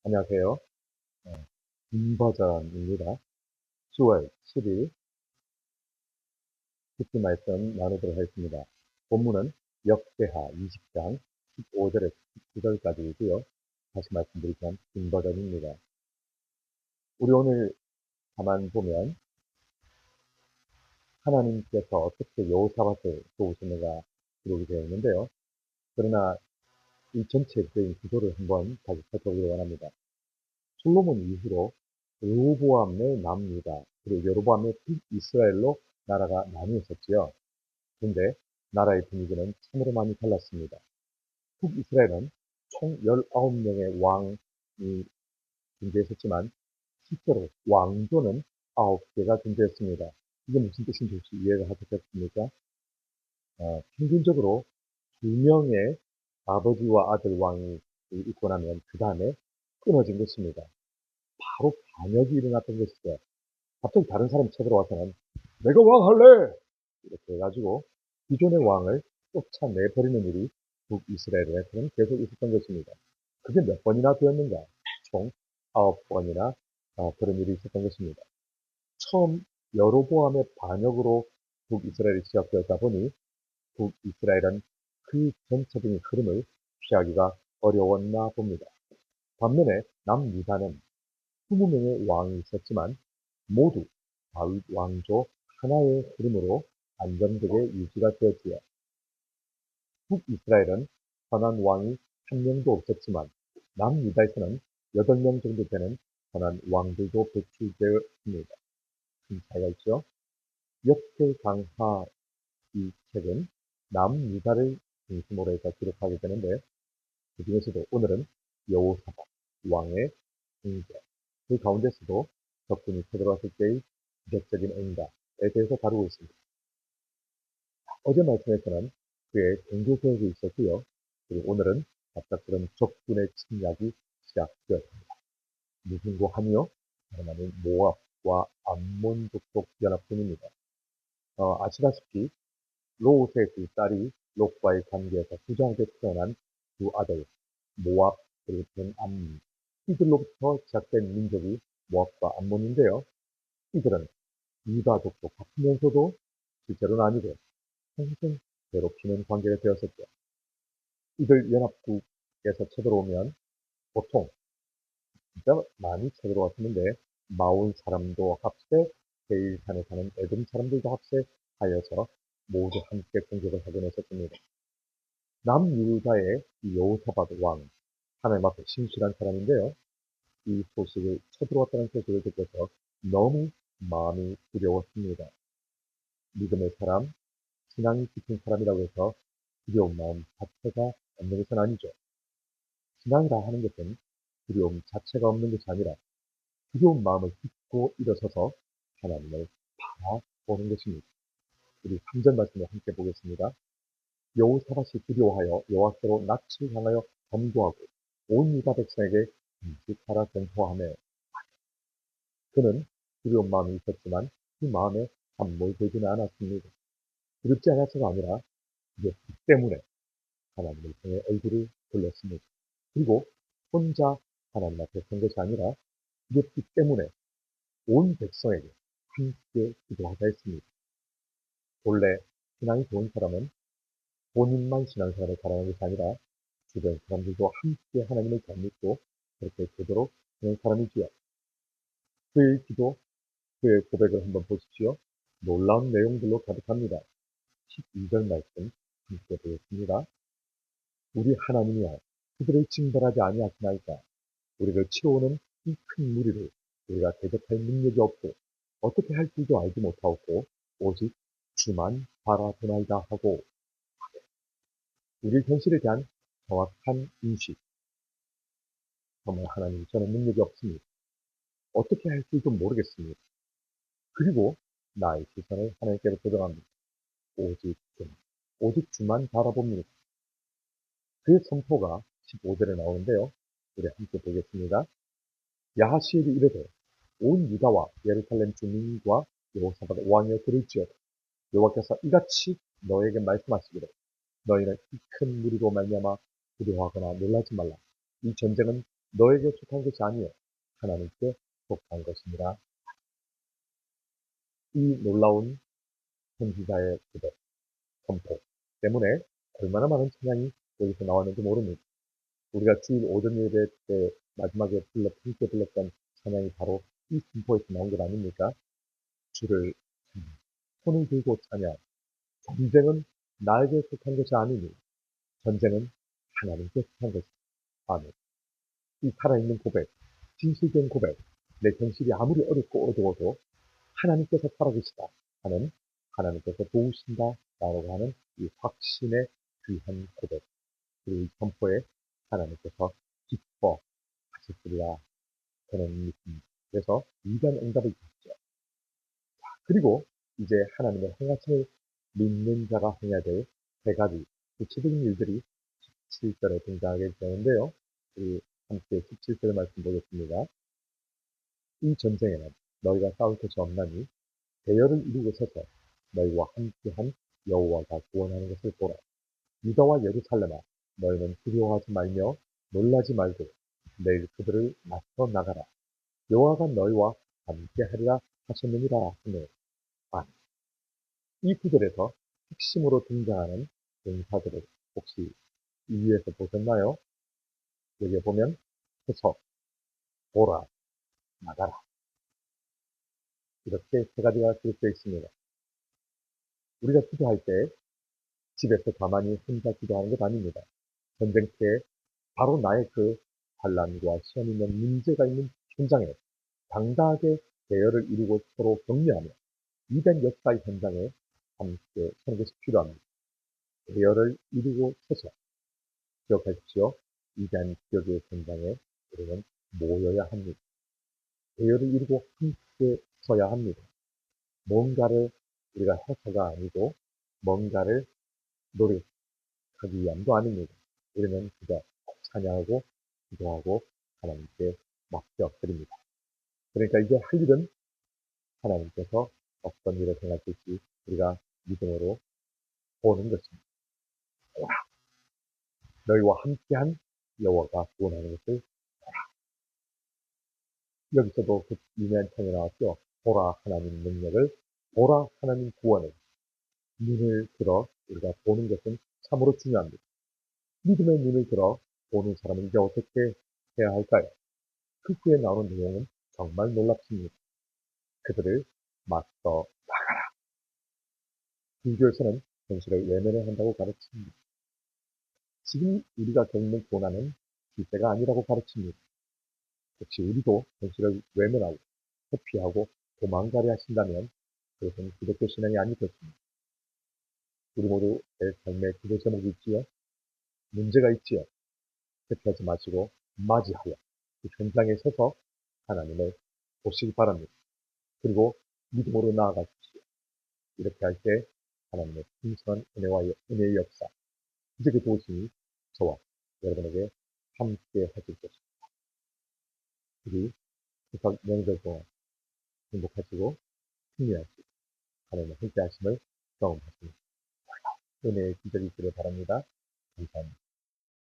안녕하세요. 어, 김버전입니다. 10월 10일 듣기 말씀 나누도록 하겠습니다. 본문은 역대하 20장 15절에서 19절까지이고요. 다시 말씀드리면 김버전입니다. 우리 오늘 가만 보면 하나님께서 어떻게 여호사밧을 도우셨는가 기록이 되어 있는데요. 그러나 이 전체적인 구조를 한번 다시 살펴보기 원합니다. 솔로몬 이후로 르호보암의 남유다 그리고 여로보암의 북이스라엘로 나라가 나뉘었었지요. 그런데 나라의 분위기는 참으로 많이 달랐습니다. 북이스라엘은 총 19명의 왕이 존재했었지만 실제로 왕조는 9개가 존재했습니다. 이게 무슨 뜻인지 혹시 이해가 하셨겠습니까? 평균적으로 2명의 아버지와 아들 왕이 있고 나면 그 다음에 끊어진 것입니다. 바로 반역이 일어났던 것이죠. 갑자기 다른 사람이 쳐들어와서는 내가 왕 할래! 이렇게 해가지고 기존의 왕을 쫓아내버리는 일이 북이스라엘에서는 계속 있었던 것입니다. 그게 몇 번이나 되었는가? 총 9번이나 그런 일이 있었던 것입니다. 처음 여로보암의 반역으로 북이스라엘이 시작되었다 보니 북이스라엘은 그 전체적인 흐름을 피하기가 어려웠나 봅니다. 반면에 남유다는 20명의 왕이 있었지만 모두 다윗 왕조 하나의 흐름으로 안정되게 유지가 되었지요. 북이스라엘은 선한 왕이 한 명도 없었지만 남유다에서는 8명 정도 되는 선한 왕들도 배출되었습니다. 큰 차이가 있죠. 역대강하 이 책은 남유다를 중심으로 해서 기록하게 되는데 그 중에서도 오늘은 여호사밧 왕의 행제, 그 가운데서도 적군이 쳐들어왔을 때의 기적적인 응답에 대해서 다루고 있습니다. 어제 말씀에서는 그의 종교 개혁이 있었고요. 그리고 오늘은 갑작스런 적군의 침략이 시작되었습니다. 누군고 하니요? 바로 모압과 암몬 족속 연합군입니다. 아시다시피 롯의 두 딸이 롯과의 관계에서 부정하게 태어난 두 아들 모압 그리고 암몬, 이들로부터 시작된 민족이 모압과 암몬인데요. 이들은 유다 족속 같으면서도 실제로는 아니고 평생 괴롭히는 관계가 되었었죠. 이들 연합국에서 쳐들어오면 보통 진짜 많이 쳐들어왔었는데 마온 사람도 합세, 세일산에 사는 에돔 사람들도 합세하여서 모두 함께 공격을 하곤 했었습니다. 남유다의 여호사밧 왕, 하나님 앞에 신실한 사람인데요. 이 소식을 쳐들어왔다는 소식을 듣고서 너무 마음이 두려웠습니다. 믿음의 사람, 신앙이 깊은 사람이라고 해서 두려운 마음 자체가 없는 것은 아니죠. 신앙이라 하는 것은 두려움 자체가 없는 것이 아니라 두려운 마음을 딛고 일어서서 하나님을 바라보는 것입니다. 우리 3절 말씀을 함께 보겠습니다. 여호사밧이 두려워하여 여호와께로 낯을 향하여 간구하고 온 유다 백성에게 금식하라 경고하며 그는 두려운 마음이 있었지만 그 마음에 함몰되지는 않았습니다. 두렵지 않아서가 아니라 두렵기 때문에 하나님을 향해 얼굴을 돌렸습니다. 그리고 혼자 하나님 앞에 선 것이 아니라 두렵기 때문에 온 백성에게 함께 기도하자 했습니다. 본래 신앙이 좋은 사람은 본인만 신앙생활을 잘하는 것이 아니라 주변 사람들도 함께 하나님을 잘 믿고 그렇게 되도록 하는 사람이지요. 그의 기도, 그의 고백을 한번 보십시오. 놀라운 내용들로 가득합니다. 12절 말씀 함께 보겠습니다. 우리 하나님이여 그들을 징벌하지 아니하시나이까 우리를 치러오는 이 큰 무리를 우리가 대적할 능력이 없고 어떻게 할 줄도 알지 못하고 오직 주만 바라보나이다 하고 우리 현실에 대한 정확한 인식 정말 하나님 저는 능력이 없습니다. 어떻게 할 줄도 모르겠습니다. 그리고 나의 시선을 하나님께로 고정합니다. 오직 주만 바라봅니다. 그 선포가 15절에 나오는데요. 우리 함께 보겠습니다. 야하시엘이 이르되 온 유다와 예루살렘 주민과 여호사밧 왕이여 들을지어다. 여호와께서 이같이 너에게 말씀하시기를 너희는 이 큰 무리로 말미암아 두려워하거나 놀라지 말라. 이 전쟁은 너에게 속한 것이 아니요 하나님께 속한 것이니라. 이 놀라운 선지자의 고백, 선포 때문에 얼마나 많은 찬양이 여기서 나왔는지 모릅니다. 우리가 주일 오전 예배 때 마지막에 함께 불렀던 찬양이 바로 이 선포에서 나온 것 아닙니까? 주를 찬양, 손을 들고 찬양. 전쟁은 나에게 속한 것이 아니니 전쟁은 하나님께 속한 것이다. 아멘. 이 살아있는 고백, 진실된 고백, 내 현실이 아무리 어렵고 어두워도 하나님께서 살아계시다 하는, 하나님께서 도우신다라고 하는 이 확신의 귀한 고백, 그리고 이 선포에 하나님께서 기뻐하셨으리라 저는 믿습니다. 그래서 위대한 응답을 주셨죠. 그리고 이제 하나님의 행하심을 믿는 자가 행해야 될 세 가지 구체적인 일들이 17절에 등장하게 되는데요. 우리 함께 17절 말씀 보겠습니다. 이 전쟁에는 너희가 싸울 것이 없나니 대열을 이루고 서서 너희와 함께한 여호와가 구원하는 것을 보라. 유다와 예루살렘아, 너희는 두려워하지 말며 놀라지 말고 내일 그들을 맞서 나가라. 여호와가 너희와 함께하리라 하셨느니라 하네. 아멘. 이 구절에서 핵심으로 등장하는 동사들을 혹시 이 위에서 보셨나요? 여기에 보면 서서, 보라, 나가라. 이렇게 세 가지가 기록되어 있습니다. 우리가 기도할 때 집에서 가만히 혼자 기도하는 것 아닙니다. 전쟁터에 바로 나의 그 환난과 시험 있는 문제가 있는 현장에 당당하게 대열을 이루고 서로 격려하며 위대한 역사의 현장에 함께 서는 것이 필요합니다. 대열을 이루고 서서 기억하십시오. 위대한 기억의 현장에 우리는 모여야 합니다. 대열을 이루고 함께 서야 합니다. 뭔가를 우리가 해서가 아니고 뭔가를 노력하기 위함도 아닙니다. 우리는 그저 찬양하고 기도하고 하나님께 맡겨드립니다. 그러니까 이제 할 일은 하나님께서 어떤 일을 행하실지 우리가 믿음으로 보는 것입니다. 너희와 함께한 여호와가 구원하는 것을 여기서도 그 유명한 찬이 나왔죠. 보라 하나님 능력을, 보라 하나님 구원을. 눈을 들어 우리가 보는 것은 참으로 중요합니다. 믿음의 눈을 들어 보는 사람은 이제 어떻게 해야 할까요? 그 후에 나오는 내용은 정말 놀랍습니다. 그들을 맞서 나가라. 불교에서는 현실을 외면해야 한다고 가르칩니다. 지금 우리가 겪는 고난은 실제가 아니라고 가르칩니다. 혹시 우리도 현실을 외면하고 회피하고 도망가려 하신다면 그것은 기독교 신앙이 아니겠습니다. 우리 모두 내 삶의 기도 제목이 있지요. 문제가 있지요. 회피하지 마시고 맞이하여 그 현장에 서서 하나님을 보시기 바랍니다. 그리고 믿음으로 나아가십시오. 이렇게 할 때 하나님의 풍성한 은혜와 은혜의 역사, 기적의 도우심이 저와 여러분에게 함께 하실 것입니다. 우리 추석 명절 동안 행복하시고 승리하시고 하나님의 함께 하심을 경험하시는 은혜의 기적이 있기를 바랍니다. 감사합니다.